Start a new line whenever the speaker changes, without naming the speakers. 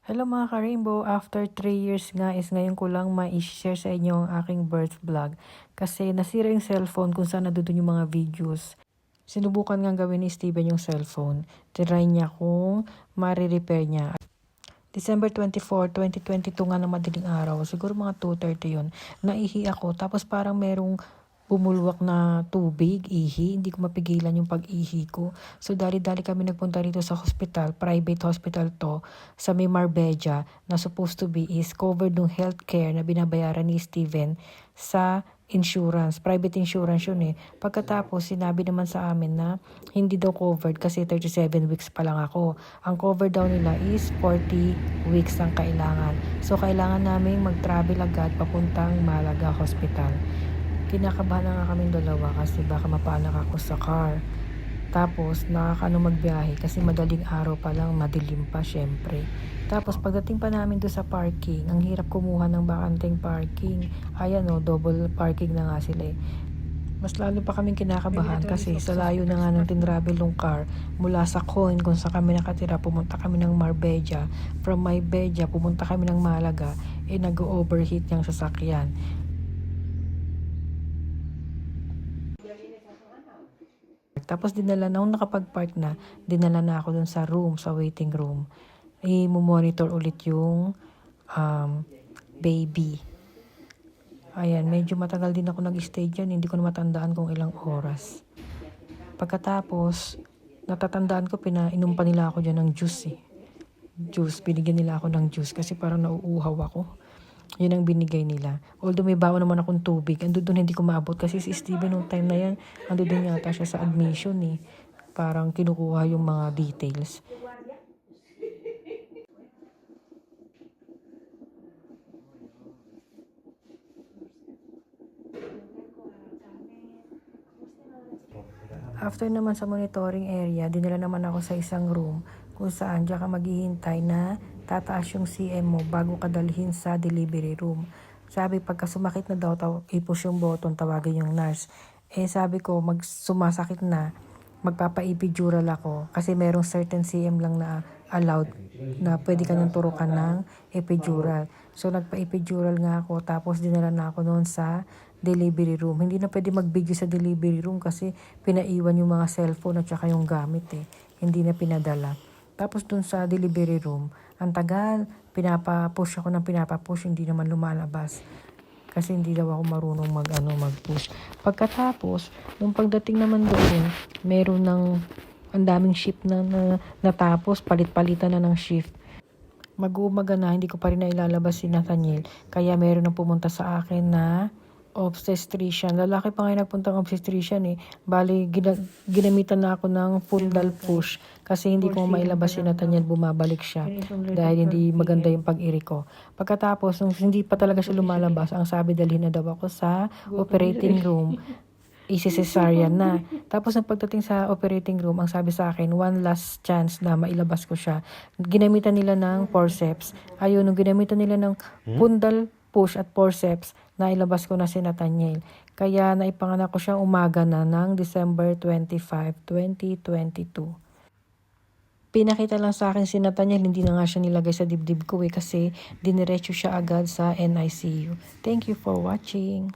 Hello mga ka-Rainbow, after 3 years nga is ngayon ko lang ma-share sa inyo ang aking birth vlog. Kasi nasira yung cellphone kung saan nandun yung mga videos. Sinubukan nga gawin ni Steven yung cellphone. Try niya kung ma-repair niya. December 24, 2022 nga ng madaling araw, siguro mga 2:30 yun, naihi ako tapos parang merong bumulwak na tubig, ihi, hindi ko mapigilan yung pag-ihi ko. So dali-dali kami nagpunta rito sa hospital, private hospital to, sa may Marbella, na supposed to be is covered ng healthcare na binabayaran ni Steven sa insurance, private insurance yun eh. Pagkatapos, sinabi naman sa amin na hindi daw covered kasi 37 weeks pa lang ako. Ang cover daw nila is 40 weeks ang kailangan. So, kailangan namin mag-travel agad papuntang Malaga Hospital. Kinakabahan na nga kaming dalawa kasi baka mapaanak ako sa car. Tapos, nakakano magbiyahe kasi madaling araw pa lang, madilim pa syempre. Tapos, pagdating pa namin doon sa parking, ang hirap kumuha ng bakanteng parking. Ayan o, double parking na nga sila eh. Mas lalo pa kaming kinakabahan kasi sa layo na nga ng tinravel ng car mula sa Coin kung saan kami nakatira, pumunta kami ng Marbella. From Marbella, pumunta kami ng Malaga, nag-overheat yung sasakyan. Tapos dinala na, nung nakapag-park na, dinala na ako dun sa room, sa waiting room. I-monitor ulit yung baby. Ayan, medyo matagal din ako nag-stay dyan. Hindi ko na matandaan kung ilang oras. Pagkatapos, natatandaan ko, pinainom pa nila ako dyan ng juice eh. Binigyan nila ako ng juice kasi parang nauuhaw ako. Yun ang binigay nila. Although may bawa naman akong tubig, ando doon hindi ko maabot kasi si Steven nung time na yan, ando doon yata siya sa admission eh. Parang kinukuha yung mga details. After naman sa monitoring area, dinala naman ako sa isang room kung saan diyan ka maghihintay na tataas yung CM mo bago ka dalhin sa delivery room. Sabi pagka sumakit na daw, i-push yung button, tawagin yung nurse. Sabi ko, sumasakit na, magpapa-epidural ako kasi merong certain CM lang na allowed na pwede ka nang turukan ng epidural. So nagpa-epidural nga ako tapos dinala na ako noon sa delivery room. Hindi na pwede mag-video sa delivery room kasi pinaiwan yung mga cellphone at saka yung gamit eh. Hindi na pinadala. Tapos dun sa delivery room, ang tagal, pinapapush ako ng pinapapush, hindi naman lumalabas. Kasi hindi daw ako marunong mag-push. Pagkatapos, nung pagdating naman doon, meron ng ang daming shift na natapos, palit-palitan na ng shift. Mag-uumaga na, hindi ko pa rin nailalabas si Nathaniel. Kaya meron nang pumunta sa akin na obstetrician. Lalaki pa ngayon nagpuntang obstetrician eh. Bali, ginamitan na ako ng fundal push kasi hindi ko mailabas si Nathaniel, bumabalik siya dahil hindi maganda yung pag-iri ko. Pagkatapos, nung hindi pa talaga siya lumalabas, ang sabi dalhin na daw ako sa operating room. Isi-cesarean na. Tapos nang pagdating sa operating room, ang sabi sa akin, one last chance na mailabas ko siya. Ginamitan nila ng forceps. Ayun, nung ginamitan nila ng fundal push at forceps, nailabas ko na si Nathaniel. Kaya naipanganak ko siya umaga na ng December 25, 2022. Pinakita lang sa akin si Nathaniel, hindi na nga siya nilagay sa dibdib ko kasi diniretso siya agad sa NICU. Thank you for watching.